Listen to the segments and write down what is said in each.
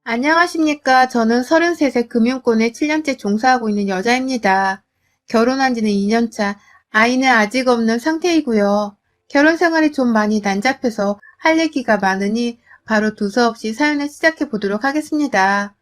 안녕하십니까. 저는 33세 금융권에 7년째 종사하고 있는 여자입니다. 결혼한 지는 2년차, 아이는 아직 없는 상태이고요. 결혼 생활이 좀 많이 난잡해서 할 얘기가 많으니 바로 두서없이 사연을 시작해 보도록 하겠습니다.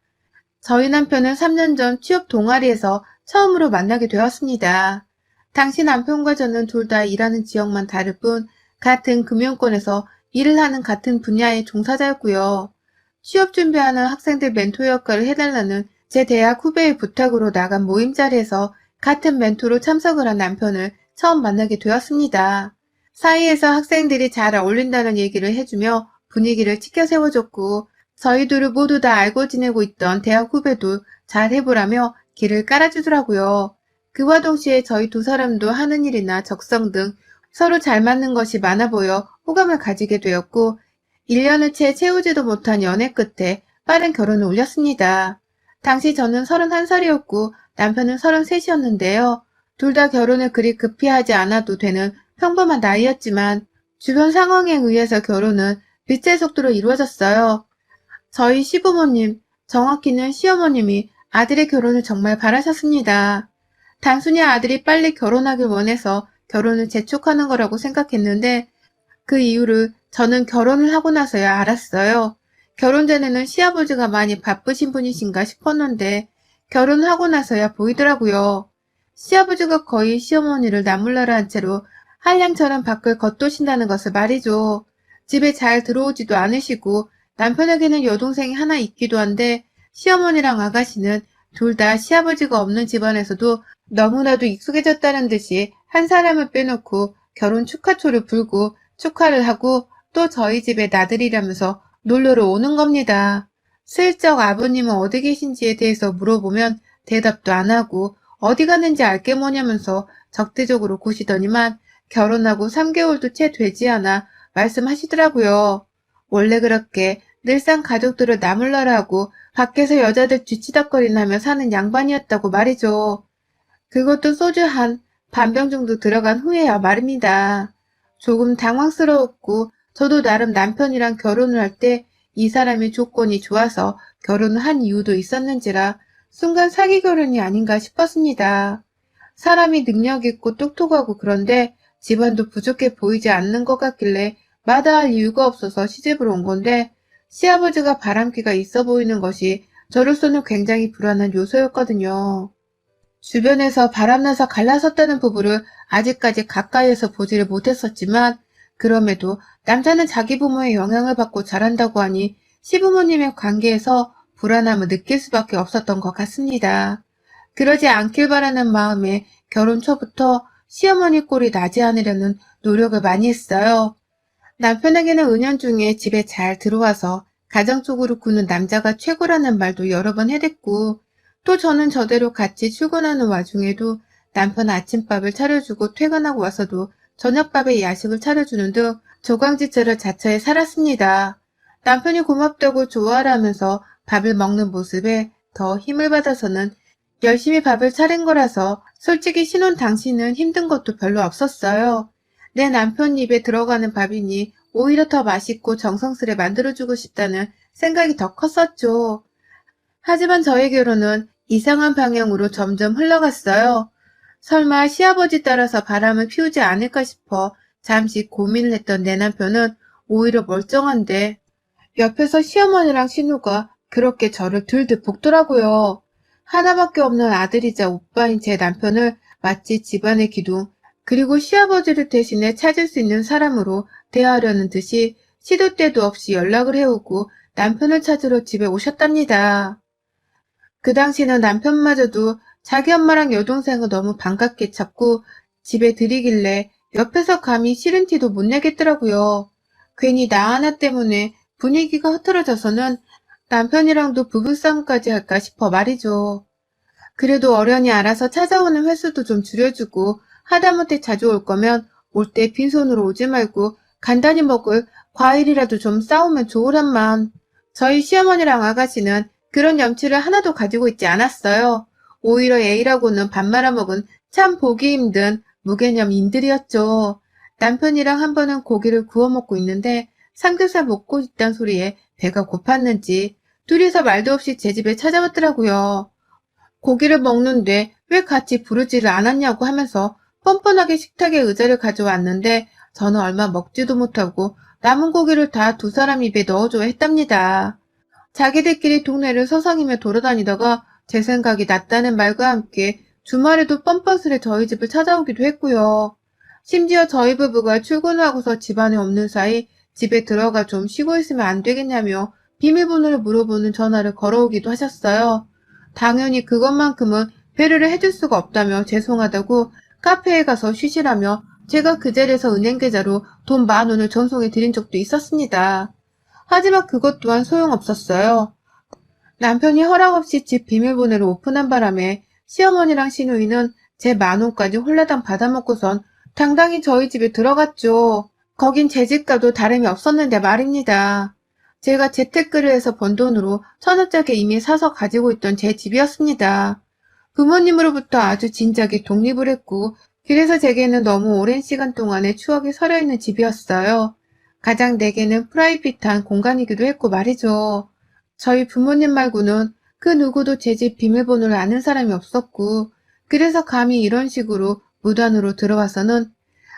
저희 남편은 3년 전 취업 동아리에서 처음으로 만나게 되었습니다. 당시 남편과 저는 둘 다 일하는 지역만 다를 뿐 같은 금융권에서 일을 하는 같은 분야의 종사자였고요. 취업 준비하는 학생들 멘토 역할을 해달라는 제 대학 후배의 부탁으로 나간 모임 자리에서 같은 멘토로 참석을 한 남편을 처음 만나게 되었습니다. 사이에서 학생들이 잘 어울린다는 얘기를 해주며 분위기를 치켜 세워줬고 저희 둘을 모두 다 알고 지내고 있던 대학 후배도 잘 해보라며 길을 깔아주더라고요. 그와 동시에 저희 두 사람도 하는 일이나 적성 등 서로 잘 맞는 것이 많아 보여 호감을 가지게 되었고 1년을 채 채우지도 못한 연애 끝에 빠른 결혼을 올렸습니다. 당시 저는 31살이었고 남편은 33이었는데요. 둘 다 결혼을 그리 급히 하지 않아도 되는 평범한 나이였지만 주변 상황에 의해서 결혼은 빛의 속도로 이루어졌어요. 저희 시부모님, 정확히는 시어머님이 아들의 결혼을 정말 바라셨습니다. 단순히 아들이 빨리 결혼하길 원해서 결혼을 재촉하는 거라고 생각했는데 그 이유를 저는 결혼을 하고 나서야 알았어요. 결혼 전에는 시아버지가 많이 바쁘신 분이신가 싶었는데 결혼하고 나서야 보이더라고요. 시아버지가 거의 시어머니를 나몰라라 한 채로 한량처럼 밖을 겉도신다는 것을 말이죠. 집에 잘 들어오지도 않으시고 남편에게는 여동생이 하나 있기도 한데 시어머니랑 아가씨는 둘 다 시아버지가 없는 집안에서도 너무나도 익숙해졌다는 듯이 한 사람을 빼놓고 결혼 축하초를 불고 축하를 하고 또 저희 집에 나들이라면서 놀러를 오는 겁니다. 슬쩍 아버님은 어디 계신지에 대해서 물어보면 대답도 안 하고 어디 갔는지 알게 뭐냐면서 적대적으로 구시더니만 결혼하고 3개월도 채 되지 않아 말씀하시더라고요. 원래 그렇게 늘상 가족들을 나몰라라 하고 밖에서 여자들 뒤치다꺼리나며 사는 양반이었다고 말이죠. 그것도 소주 한 반병 정도 들어간 후에야 말입니다. 조금 당황스러웠고 저도 나름 남편이랑 결혼을 할 때 이 사람의 조건이 좋아서 결혼을 한 이유도 있었는지라 순간 사기 결혼이 아닌가 싶었습니다. 사람이 능력 있고 똑똑하고 그런데 집안도 부족해 보이지 않는 것 같길래 마다할 이유가 없어서 시집을 온 건데 시아버지가 바람기가 있어 보이는 것이 저로서는 굉장히 불안한 요소였거든요. 주변에서 바람나서 갈라섰다는 부부를 아직까지 가까이에서 보지를 못했었지만 그럼에도 남자는 자기 부모의 영향을 받고 자란다고 하니 시부모님의 관계에서 불안함을 느낄 수밖에 없었던 것 같습니다. 그러지 않길 바라는 마음에 결혼 초부터 시어머니 꼴이 나지 않으려는 노력을 많이 했어요. 남편에게는 은연중에 집에 잘 들어와서 가정적으로 구는 남자가 최고라는 말도 여러 번 해댔고 또 저는 저대로 같이 출근하는 와중에도 남편 아침밥을 차려주고 퇴근하고 와서도 저녁밥에 야식을 차려주는 등 조강지처를 자처해 살았습니다. 남편이 고맙다고 좋아하라면서 밥을 먹는 모습에 더 힘을 받아서는 열심히 밥을 차린 거라서 솔직히 신혼 당시는 힘든 것도 별로 없었어요. 내 남편 입에 들어가는 밥이니 오히려 더 맛있고 정성스레 만들어주고 싶다는 생각이 더 컸었죠. 하지만 저의 결혼은 이상한 방향으로 점점 흘러갔어요. 설마 시아버지 따라서 바람을 피우지 않을까 싶어 잠시 고민을 했던 내 남편은 오히려 멀쩡한데 옆에서 시어머니랑 신우가 그렇게 저를 들들 볶더라고요. 하나밖에 없는 아들이자 오빠인 제 남편을 마치 집안의 기둥 그리고 시아버지를 대신해 찾을 수 있는 사람으로 대하려는 듯이 시도 때도 없이 연락을 해오고 남편을 찾으러 집에 오셨답니다. 그 당시는 남편마저도 자기 엄마랑 여동생을 너무 반갑게 찾고 집에 들이길래 옆에서 감히 싫은 티도 못 내겠더라고요. 괜히 나 하나 때문에 분위기가 흐트러져서는 남편이랑도 부부싸움까지 할까 싶어 말이죠. 그래도 어련히 알아서 찾아오는 횟수도 좀 줄여주고 하다못해 자주 올 거면 올 때 빈손으로 오지 말고 간단히 먹을 과일이라도 좀 싸우면 좋으란만. 저희 시어머니랑 아가씨는 그런 염치를 하나도 가지고 있지 않았어요. 오히려 애이라고는 밥 말아먹은 참 보기 힘든 무개념인들이었죠. 남편이랑 한 번은 고기를 구워 먹고 있는데 삼겹살 먹고 있단 소리에 배가 고팠는지 둘이서 말도 없이 제 집에 찾아왔더라고요. 고기를 먹는데 왜 같이 부르지를 않았냐고 하면서 뻔뻔하게 식탁에 의자를 가져왔는데 저는 얼마 먹지도 못하고 남은 고기를 다 두 사람 입에 넣어줘야 했답니다. 자기들끼리 동네를 서성이며 돌아다니다가 제 생각이 났다는 말과 함께 주말에도 뻔뻔스레 저희 집을 찾아오기도 했고요. 심지어 저희 부부가 출근하고서 집안에 없는 사이 집에 들어가 좀 쉬고 있으면 안 되겠냐며 비밀번호를 물어보는 전화를 걸어오기도 하셨어요. 당연히 그것만큼은 배려를 해줄 수가 없다며 죄송하다고 카페에 가서 쉬시라며 제가 그 자리에서 은행 계좌로 돈 10,000원을 전송해 드린 적도 있었습니다. 하지만 그것 또한 소용없었어요. 남편이 허락 없이 집 비밀번호를 오픈한 바람에 시어머니랑 시누이는 제 10,000원까지 홀라당 받아먹고선 당당히 저희 집에 들어갔죠. 거긴 제 집과도 다름이 없었는데 말입니다. 제가 재테크를 해서 번 돈으로 1,000원짜리 이미 사서 가지고 있던 제 집이었습니다. 부모님으로부터 아주 진작에 독립을 했고 그래서 제게는 너무 오랜 시간 동안의 추억이 서려있는 집이었어요. 가장 내게는 프라이빗한 공간이기도 했고 말이죠. 저희 부모님 말고는 그 누구도 제 집 비밀번호를 아는 사람이 없었고 그래서 감히 이런 식으로 무단으로 들어와서는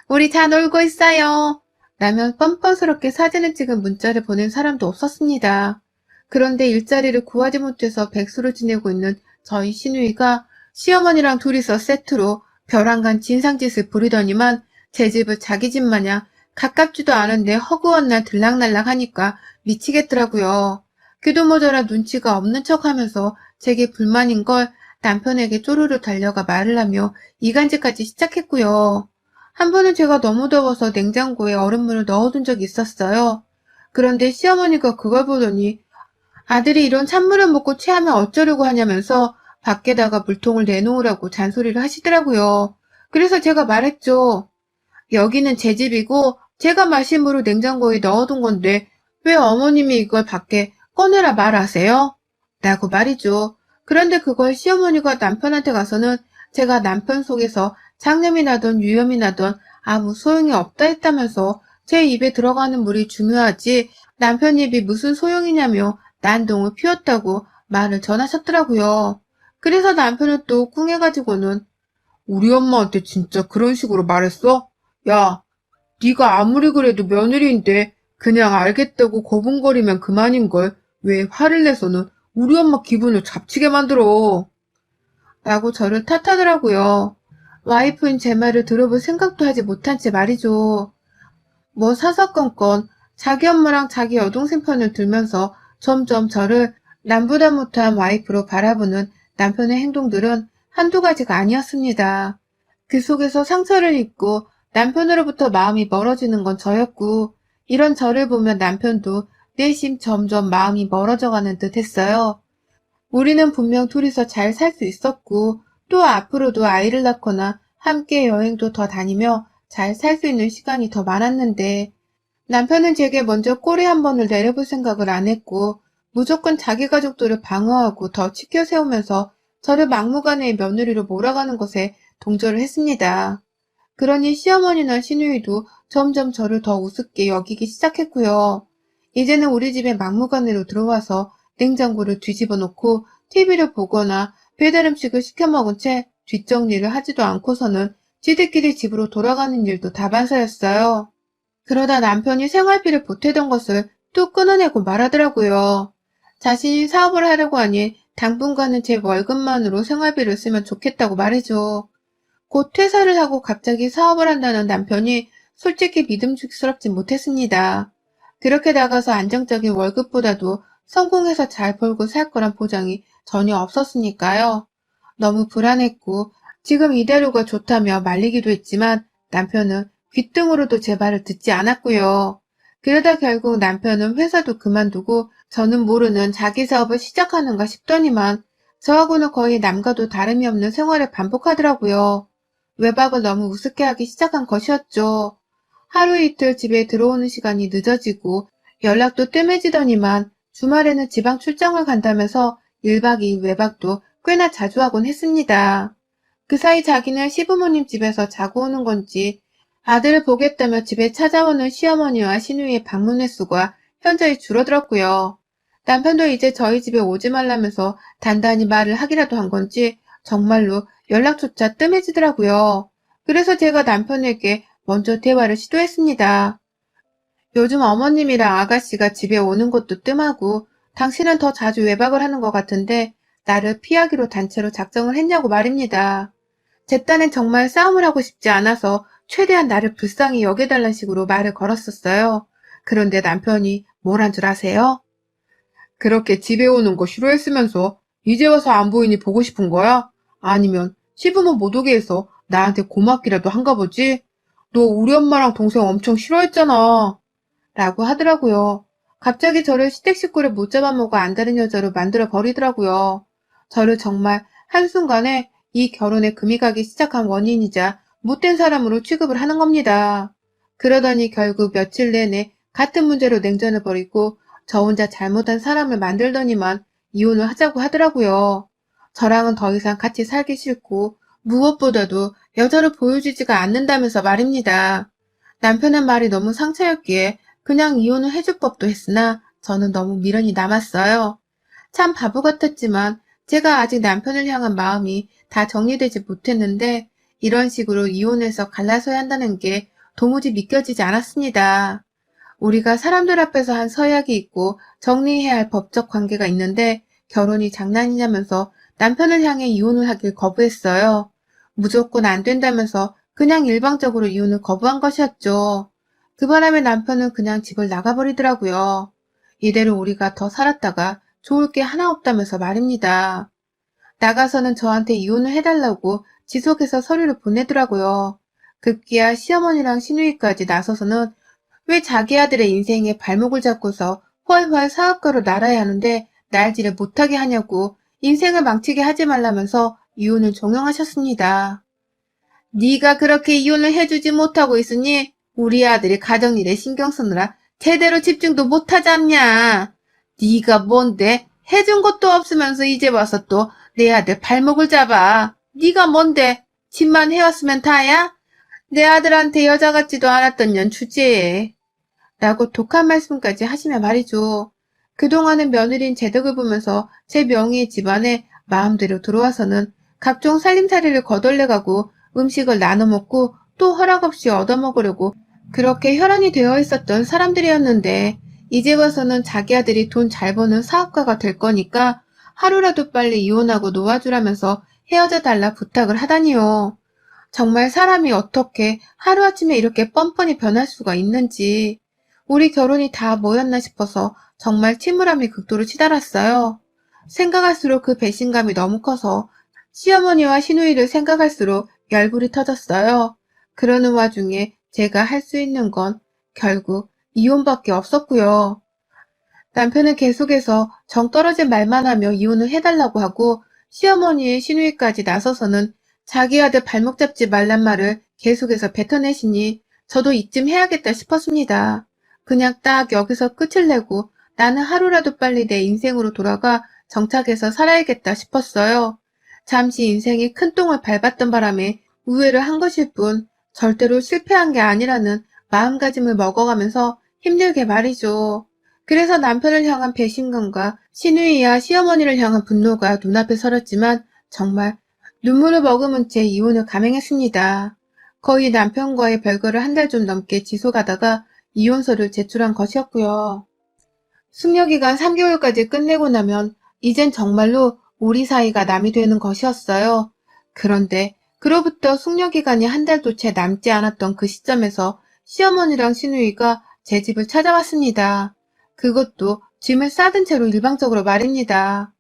우리 다 놀고 있어요 라며 뻔뻔스럽게 사진을 찍은 문자를 보낸 사람도 없었습니다. 그런데 일자리를 구하지 못해서 백수로 지내고 있는 저희 시누이가 시어머니랑 둘이서 세트로 벼랑간 진상짓을 부리더니만 제 집을 자기 집 마냥 가깝지도 않은데 허구한 날 들락날락 하니까 미치겠더라고요. 귀도 모자라 눈치가 없는 척하면서 제게 불만인 걸 남편에게 쪼르르 달려가 말을 하며 이간질까지 시작했고요. 한 번은 제가 너무 더워서 냉장고에 얼음물을 넣어둔 적이 있었어요. 그런데 시어머니가 그걸 보더니 아들이 이런 찬물을 먹고 체하면 어쩌려고 하냐면서 밖에다가 물통을 내놓으라고 잔소리를 하시더라고요. 그래서 제가 말했죠. 여기는 제 집이고 제가 마신 물을 냉장고에 넣어둔 건데 왜 어머님이 이걸 밖에 꺼내라 말하세요? 라고 말이죠. 그런데 그걸 시어머니가 남편한테 가서는 제가 남편 속에서 장염이 나던 유염이 나던 아무 소용이 없다 했다면서 제 입에 들어가는 물이 중요하지 남편 입이 무슨 소용이냐며 난동을 피웠다고 말을 전하셨더라고요. 그래서 남편은 또 꿍해가지고는 우리 엄마한테 진짜 그런 식으로 말했어? 야, 네가 아무리 그래도 며느리인데 그냥 알겠다고 거분거리면 그만인걸. 왜 화를 내서는 우리 엄마 기분을 잡치게 만들어? 라고 저를 탓하더라고요. 와이프인 제 말을 들어볼 생각도 하지 못한 채 말이죠. 뭐 사사건건 자기 엄마랑 자기 여동생 편을 들면서 점점 저를 남보다 못한 와이프로 바라보는 남편의 행동들은 한두 가지가 아니었습니다. 그 속에서 상처를 입고 남편으로부터 마음이 멀어지는 건 저였고 이런 저를 보면 남편도 내심 점점 마음이 멀어져가는 듯 했어요. 우리는 분명 둘이서 잘 살 수 있었고 또 앞으로도 아이를 낳거나 함께 여행도 더 다니며 잘 살 수 있는 시간이 더 많았는데 남편은 제게 먼저 꼬리 한 번을 내려볼 생각을 안 했고 무조건 자기 가족들을 방어하고 더 치켜 세우면서 저를 막무가내의 며느리로 몰아가는 것에 동조를 했습니다. 그러니 시어머니나 시누이도 점점 저를 더 우습게 여기기 시작했고요. 이제는 우리 집에 막무가내로 들어와서 냉장고를 뒤집어 놓고 TV를 보거나 배달 음식을 시켜 먹은 채 뒷정리를 하지도 않고서는 지들끼리 집으로 돌아가는 일도 다반사였어요. 그러다 남편이 생활비를 보태던 것을 또 끊어내고 말하더라고요. 자신이 사업을 하려고 하니 당분간은 제 월급만으로 생활비를 쓰면 좋겠다고 말이죠. 곧 퇴사를 하고 갑자기 사업을 한다는 남편이 솔직히 믿음직스럽지 못했습니다. 그렇게 나가서 안정적인 월급보다도 성공해서 잘 벌고 살 거란 보장이 전혀 없었으니까요. 너무 불안했고 지금 이대로가 좋다며 말리기도 했지만 남편은 귓등으로도 제 말을 듣지 않았고요. 그러다 결국 남편은 회사도 그만두고 저는 모르는 자기 사업을 시작하는가 싶더니만 저하고는 거의 남과도 다름이 없는 생활을 반복하더라고요. 외박을 너무 우습게 하기 시작한 것이었죠. 하루 이틀 집에 들어오는 시간이 늦어지고 연락도 뜸해지더니만 주말에는 지방 출장을 간다면서 1박 2일 외박도 꽤나 자주 하곤 했습니다. 그 사이 자기는 시부모님 집에서 자고 오는 건지 아들을 보겠다며 집에 찾아오는 시어머니와 시누이의 방문 횟수가 현저히 줄어들었고요. 남편도 이제 저희 집에 오지 말라면서 단단히 말을 하기라도 한 건지 정말로 연락조차 뜸해지더라고요. 그래서 제가 남편에게 먼저 대화를 시도했습니다. 요즘 어머님이랑 아가씨가 집에 오는 것도 뜸하고 당신은 더 자주 외박을 하는 것 같은데 나를 피하기로 단체로 작정을 했냐고 말입니다. 제 딴엔 정말 싸움을 하고 싶지 않아서 최대한 나를 불쌍히 여겨달라는 식으로 말을 걸었었어요. 그런데 남편이 뭘 한 줄 아세요? 그렇게 집에 오는 거 싫어했으면서 이제 와서 안 보이니 보고 싶은 거야? 아니면 시부모 못 오게 해서 나한테 고맙기라도 한가 보지? 너 우리 엄마랑 동생 엄청 싫어했잖아. 라고 하더라고요. 갑자기 저를 시댁 식구를 못 잡아먹어 안다는 여자로 만들어 버리더라고요. 저를 정말 한순간에 이 결혼에 금이 가기 시작한 원인이자 못된 사람으로 취급을 하는 겁니다. 그러더니 결국 며칠 내내 같은 문제로 냉전을 벌이고 저 혼자 잘못한 사람을 만들더니만 이혼을 하자고 하더라고요. 저랑은 더 이상 같이 살기 싫고 무엇보다도 여자로 보여주지가 않는다면서 말입니다. 남편의 말이 너무 상처였기에 그냥 이혼을 해줄 법도 했으나 저는 너무 미련이 남았어요. 참 바보 같았지만 제가 아직 남편을 향한 마음이 다 정리되지 못했는데 이런 식으로 이혼해서 갈라서야 한다는 게 도무지 믿겨지지 않았습니다. 우리가 사람들 앞에서 한 서약이 있고 정리해야 할 법적 관계가 있는데 결혼이 장난이냐면서 남편을 향해 이혼을 하길 거부했어요. 무조건 안 된다면서 그냥 일방적으로 이혼을 거부한 것이었죠. 그 바람에 남편은 그냥 집을 나가버리더라고요. 이대로 우리가 더 살았다가 좋을 게 하나 없다면서 말입니다. 나가서는 저한테 이혼을 해달라고 지속해서 서류를 보내더라고요. 급기야 시어머니랑 시누이까지 나서서는 왜 자기 아들의 인생에 발목을 잡고서 훨훨 사업가로 날아야 하는데 날지를 못하게 하냐고 인생을 망치게 하지 말라면서 이혼을 종용하셨습니다. 네가 그렇게 이혼을 해주지 못하고 있으니 우리 아들이 가정일에 신경 쓰느라 제대로 집중도 못하지 않냐. 네가 뭔데 해준 것도 없으면서 이제 와서 또 내 아들 발목을 잡아. 네가 뭔데 집만 해왔으면 다야? 내 아들한테 여자 같지도 않았던 년 주제에. 라고 독한 말씀까지 하시며 말이죠. 그동안은 며느리인 제 덕을 보면서 제 명의의 집안에 마음대로 들어와서는 각종 살림살이를 거덜내가고 음식을 나눠 먹고 또 허락 없이 얻어먹으려고 그렇게 혈안이 되어 있었던 사람들이었는데 이제 와서는 자기 아들이 돈 잘 버는 사업가가 될 거니까 하루라도 빨리 이혼하고 놓아주라면서 헤어져 달라 부탁을 하다니요. 정말 사람이 어떻게 하루아침에 이렇게 뻔뻔히 변할 수가 있는지 우리 결혼이 다 뭐였나 싶어서 정말 침울함이 극도로 치달았어요. 생각할수록 그 배신감이 너무 커서 시어머니와 시누이를 생각할수록 열불이 터졌어요. 그러는 와중에 제가 할 수 있는 건 결국 이혼밖에 없었고요. 남편은 계속해서 정 떨어진 말만 하며 이혼을 해달라고 하고 시어머니의 시누이까지 나서서는 자기 아들 발목 잡지 말란 말을 계속해서 뱉어내시니 저도 이쯤 해야겠다 싶었습니다. 그냥 딱 여기서 끝을 내고 나는 하루라도 빨리 내 인생으로 돌아가 정착해서 살아야겠다 싶었어요. 잠시 인생이 큰 똥을 밟았던 바람에 우회를 한 것일 뿐 절대로 실패한 게 아니라는 마음가짐을 먹어가면서 힘들게 말이죠. 그래서 남편을 향한 배신감과 시누이와 시어머니를 향한 분노가 눈앞에 서렸지만 정말 눈물을 머금은 채 이혼을 감행했습니다. 거의 남편과의 별거를 한 달 좀 넘게 지속하다가 이혼서를 제출한 것이었고요. 숙려기간 3개월까지 끝내고 나면 이젠 정말로 우리 사이가 남이 되는 것이었어요. 그런데 그로부터 숙려기간이 한 달도 채 남지 않았던 그 시점에서 시어머니랑 시누이가 제 집을 찾아왔습니다. 그것도 짐을 싸든 채로 일방적으로 말입니다.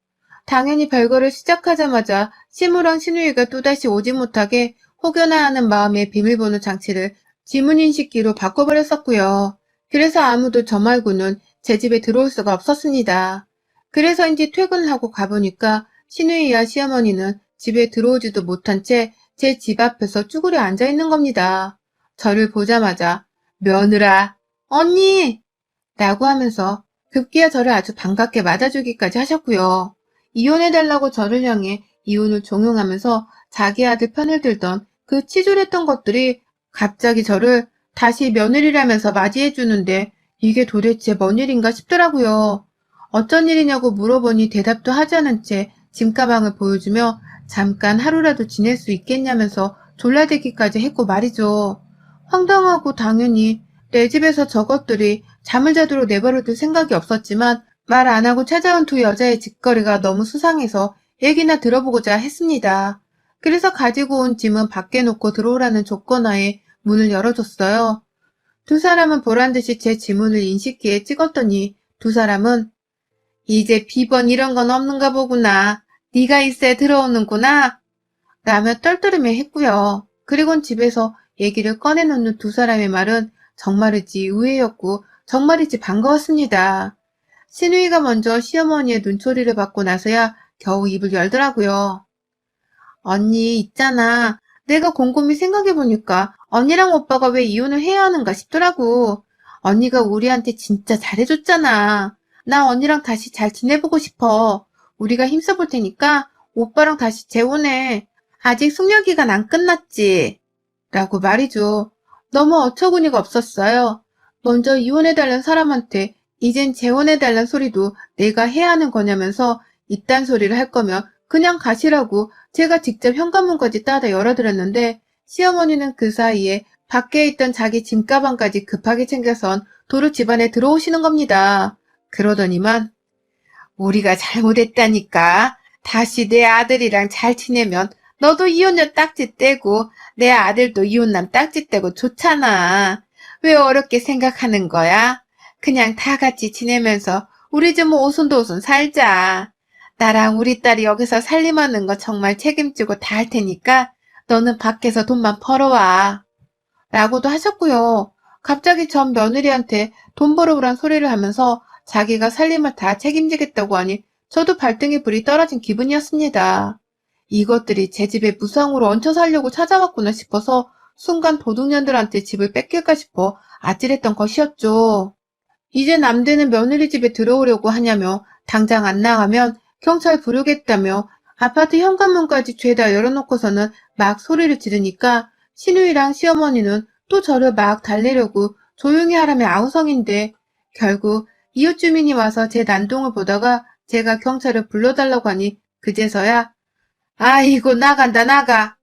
당연히 별거를 시작하자마자 시무랑 시누이가 또다시 오지 못하게 혹여나 하는 마음에 비밀번호 장치를 지문인식기로 바꿔버렸었고요. 그래서 아무도 저 말고는 제 집에 들어올 수가 없었습니다. 그래서인지 퇴근을 하고 가보니까 시누이와 시어머니는 집에 들어오지도 못한 채 제 집 앞에서 쭈그려 앉아있는 겁니다. 저를 보자마자 며느라, 언니! 라고 하면서 급기야 저를 아주 반갑게 맞아주기까지 하셨고요. 이혼해달라고 저를 향해 이혼을 종용하면서 자기 아들 편을 들던 그 치졸했던 것들이 갑자기 저를 다시 며느리라면서 맞이해주는데 이게 도대체 뭔 일인가 싶더라고요. 어쩐 일이냐고 물어보니 대답도 하지 않은 채 짐가방을 보여주며 잠깐 하루라도 지낼 수 있겠냐면서 졸라대기까지 했고 말이죠. 황당하고 당연히 내 집에서 저것들이 잠을 자도록 내버려둘 생각이 없었지만 말 안 하고 찾아온 두 여자의 짓거리가 너무 수상해서 얘기나 들어보고자 했습니다. 그래서 가지고 온 짐은 밖에 놓고 들어오라는 조건하에 문을 열어줬어요. 두 사람은 보란듯이 제 지문을 인식기에 찍었더니 두 사람은 이제 비번 이런 건 없는가 보구나. 네가 있어야 들어오는구나. 라며 떨떠름해 했고요. 그리곤 집에서 얘기를 꺼내놓는 두 사람의 말은 정말이지 의외였고 정말이지 반가웠습니다. 신우이가 먼저 시어머니의 눈초리를 받고 나서야 겨우 입을 열더라고요. 언니 있잖아. 내가 곰곰이 생각해보니까 언니랑 오빠가 왜 이혼을 해야 하는가 싶더라고. 언니가 우리한테 진짜 잘해줬잖아. 나 언니랑 다시 잘 지내보고 싶어. 우리가 힘써볼 테니까 오빠랑 다시 재혼해. 아직 숙려 기간 안 끝났지. 라고 말이죠. 너무 어처구니가 없었어요. 먼저 이혼해달란 사람한테 이젠 재혼해달란 소리도 내가 해야 하는 거냐면서 이딴 소리를 할 거면 그냥 가시라고 제가 직접 현관문까지 따다 열어드렸는데 시어머니는 그 사이에 밖에 있던 자기 짐가방까지 급하게 챙겨선 도로 집안에 들어오시는 겁니다. 그러더니만 우리가 잘못했다니까. 다시 내 아들이랑 잘 지내면 너도 이혼녀 딱지 떼고 내 아들도 이혼남 딱지 떼고 좋잖아. 왜 어렵게 생각하는 거야? 그냥 다 같이 지내면서 우리 좀 오순도순 살자. 나랑 우리 딸이 여기서 살림하는 거 정말 책임지고 다 할 테니까 너는 밖에서 돈만 벌어와. 라고도 하셨고요. 갑자기 전 며느리한테 돈 벌어오란 소리를 하면서 자기가 살림을 다 책임지겠다고 하니 저도 발등에 불이 떨어진 기분이었습니다. 이것들이 제 집에 무상으로 얹혀 살려고 찾아왔구나 싶어서 순간 도둑년들한테 집을 뺏길까 싶어 아찔했던 것이었죠. 이제 남대는 며느리 집에 들어오려고 하냐며 당장 안 나가면 경찰 부르겠다며 아파트 현관문까지 죄다 열어놓고서는 막 소리를 지르니까 시누이랑 시어머니는 또 저를 막 달래려고 조용히 하라며 아우성인데 결국 이웃 주민이 와서 제 난동을 보다가 제가 경찰을 불러달라고 하니 그제서야 아이고 나간다 나가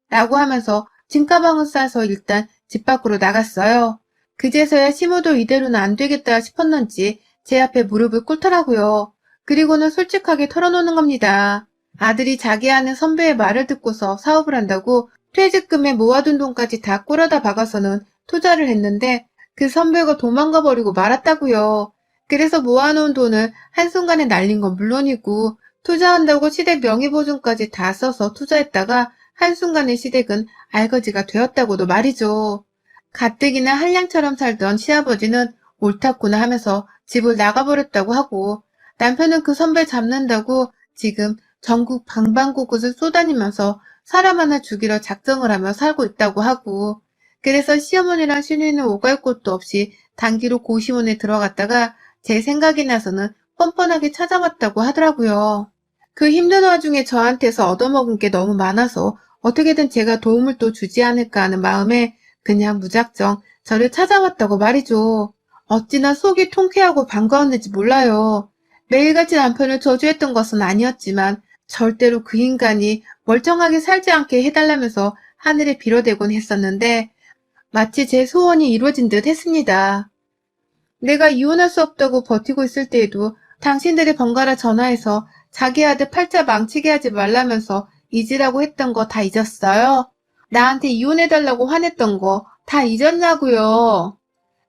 라고 하면서 짐가방을 싸서 일단 집 밖으로 나갔어요. 그제서야 시모도 이대로는 안 되겠다 싶었는지 제 앞에 무릎을 꿇더라고요. 그리고는 솔직하게 털어놓는 겁니다. 아들이 자기 아는 선배의 말을 듣고서 사업을 한다고 퇴직금에 모아둔 돈까지 다 꿇어다 박아서는 투자를 했는데 그 선배가 도망가 버리고 말았다고요. 그래서 모아놓은 돈을 한순간에 날린 건 물론이고 투자한다고 시댁 명의보증까지 다 써서 투자했다가 한순간에 시댁은 알거지가 되었다고도 말이죠. 가뜩이나 한량처럼 살던 시아버지는 옳았구나 하면서 집을 나가버렸다고 하고 남편은 그 선배 잡는다고 지금 전국 방방곳곳을 쏘다니면서 사람 하나 죽이러 작정을 하며 살고 있다고 하고 그래서 시어머니랑 시누이는 오갈 곳도 없이 단기로 고시원에 들어갔다가 제 생각이 나서는 뻔뻔하게 찾아왔다고 하더라고요. 그 힘든 와중에 저한테서 얻어먹은 게 너무 많아서 어떻게든 제가 도움을 또 주지 않을까 하는 마음에 그냥 무작정 저를 찾아왔다고 말이죠. 어찌나 속이 통쾌하고 반가웠는지 몰라요. 매일같이 남편을 저주했던 것은 아니었지만 절대로 그 인간이 멀쩡하게 살지 않게 해달라면서 하늘에 빌어대곤 했었는데 마치 제 소원이 이루어진 듯 했습니다. 내가 이혼할 수 없다고 버티고 있을 때에도 당신들이 번갈아 전화해서 자기 아들 팔자 망치게 하지 말라면서 잊으라고 했던 거 다 잊었어요? 나한테 이혼해달라고 화냈던 거 다 잊었냐고요?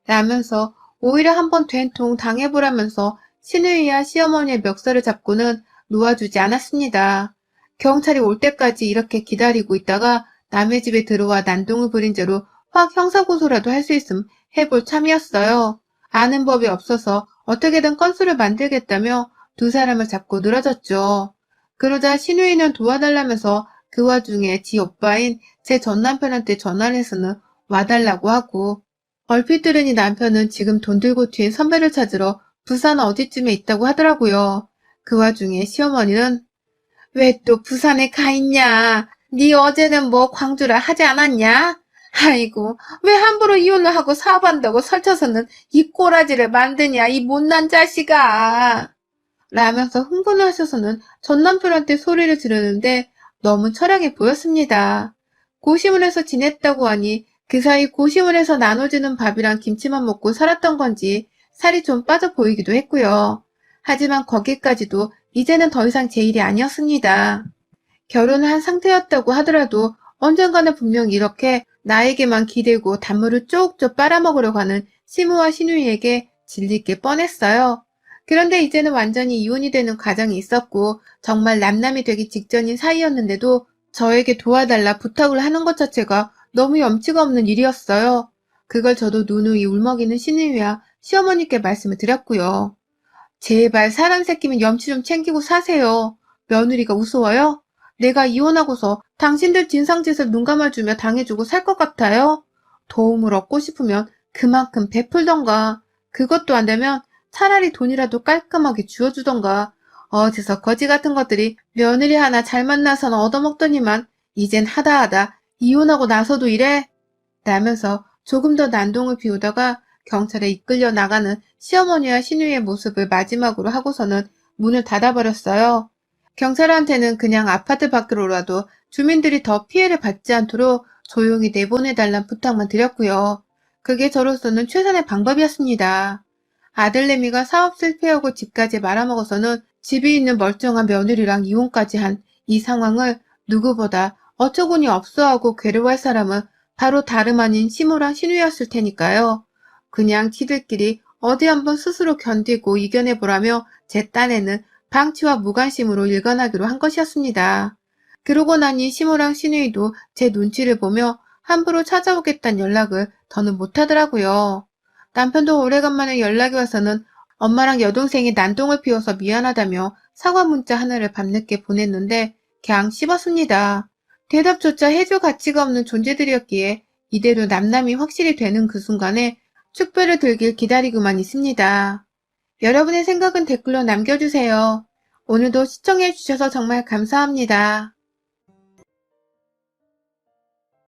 라면서 오히려 한번 된통 당해보라면서 시누이와 시어머니의 멱살을 잡고는 놓아주지 않았습니다. 경찰이 올 때까지 이렇게 기다리고 있다가 남의 집에 들어와 난동을 부린 죄로 확 형사고소라도 할 수 있음 해볼 참이었어요. 아는 법이 없어서 어떻게든 건수를 만들겠다며 두 사람을 잡고 늘어졌죠. 그러자 시누이는 도와달라면서 그 와중에 지 오빠인 제 전남편한테 전화를 해서는 와달라고 하고 얼핏 들으니 남편은 지금 돈 들고 튄 선배를 찾으러 부산 어디쯤에 있다고 하더라고요. 그 와중에 시어머니는 왜 또 부산에 가 있냐? 네 어제는 뭐 광주라 하지 않았냐? 아이고 왜 함부로 이혼을 하고 사업한다고 설쳐서는 이 꼬라지를 만드냐 이 못난 자식아. 라면서 흥분하셔서는 전 남편한테 소리를 지르는데 너무 처량해 보였습니다. 고시원에서 지냈다고 하니 그 사이 고시원에서 나눠주는 밥이랑 김치만 먹고 살았던 건지 살이 좀 빠져 보이기도 했고요. 하지만 거기까지도 이제는 더 이상 제 일이 아니었습니다. 결혼을 한 상태였다고 하더라도 언젠가는 분명 이렇게 나에게만 기대고 단물을 쪽쪽 빨아먹으려고 하는 시무와 시누이에게 질릴 게 뻔했어요. 그런데 이제는 완전히 이혼이 되는 과정이 있었고 정말 남남이 되기 직전인 사이였는데도 저에게 도와달라 부탁을 하는 것 자체가 너무 염치가 없는 일이었어요. 그걸 저도 누누이 울먹이는 시누이와 시어머니께 말씀을 드렸고요. 제발 사람 새끼면 염치 좀 챙기고 사세요. 며느리가 우스워요? 내가 이혼하고서 당신들 진상짓을 눈 감아주며 당해주고 살 것 같아요? 도움을 얻고 싶으면 그만큼 베풀던가. 그것도 안 되면 차라리 돈이라도 깔끔하게 주어주던가. 어디서 거지 같은 것들이 며느리 하나 잘 만나서는 얻어먹더니만 이젠 하다하다 이혼하고 나서도 이래? 라면서 조금 더 난동을 피우다가 경찰에 이끌려 나가는 시어머니와 시누이의 모습을 마지막으로 하고서는 문을 닫아버렸어요. 경찰한테는 그냥 아파트 밖으로라도 주민들이 더 피해를 받지 않도록 조용히 내보내달란 부탁만 드렸고요. 그게 저로서는 최선의 방법이었습니다. 아들내미가 사업 실패하고 집까지 말아먹어서는 집이 있는 멀쩡한 며느리랑 이혼까지 한 이 상황을 누구보다 어처구니 없어하고 괴로워할 사람은 바로 다름 아닌 시모랑 시누이였을 테니까요. 그냥 지들끼리 어디 한번 스스로 견디고 이겨내보라며 제 딴에는 방치와 무관심으로 일관하기로 한 것이었습니다. 그러고 나니 시모랑 시누이도 제 눈치를 보며 함부로 찾아오겠다는 연락을 더는 못하더라고요. 남편도 오래간만에 연락이 와서는 엄마랑 여동생이 난동을 피워서 미안하다며 사과 문자 하나를 밤늦게 보냈는데 그냥 씹었습니다. 대답조차 해줄 가치가 없는 존재들이었기에 이대로 남남이 확실히 되는 그 순간에 축배를 들길 기다리고만 있습니다. 여러분의 생각은 댓글로 남겨주세요. 오늘도 시청해주셔서 정말 감사합니다.